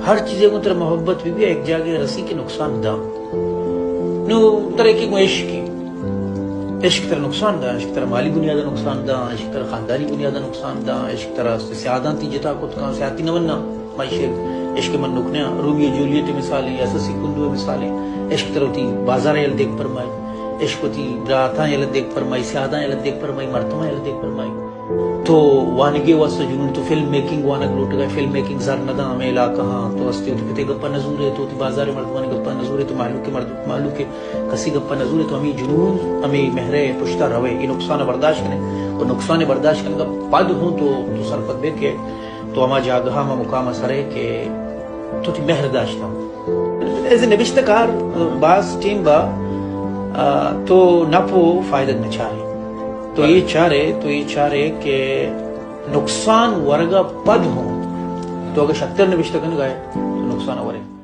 ہر چیزیں کو تر محبت بھی ایک جاگے رسی کے نقصان دا نو تر ایک عشق کی عشق تر نقصان دا، عشق تر مالی بنیادہ نقصان دا، عشق تر خاندانی بنیادہ نقصان دا، عشق تر سیادان تی جتا کت کان سیادتی نمنا مائشے عشق من نکنیا رومیو جولیٹ مثالیں یا سسی کندو مثالیں عشق تر ہوتی بازار یل دیکھ فرمائی، عشق ہوتی براتاں یل دیکھ فرمائی، سیاداں یل دیکھ فرمائی، مرتمہ یل دیکھ فرمائی تو وانگے واسطہ جنون تو فلم میکنگ وانگ لوٹ گئے، فلم میکنگ زر ندا میں علاقہ ہاں تو استے ہوتی کتے گپا نظور ہے تو بازار مردمانی گپا نظور ہے تو معلوم کے کسی گپا نظور ہے تو ہمیں جنون ہمیں مہرے پشتہ روے یہ نقصان برداشت کریں اور نقصان برداشت کرنے کا پد ہوں تو سر پد بے کے تو ہما جاگہا ہما مقام اثر ہے کہ تو تی مہر داشتا ہوں ایسے نبشتہ کار بعض ٹیم با تو نپو فائدہ نہ چاہے تو یہ چاہ رہے کہ نقصان ورگا پد ہوں تو اگر شکتر نبشتہ کن گئے تو نقصان ورگا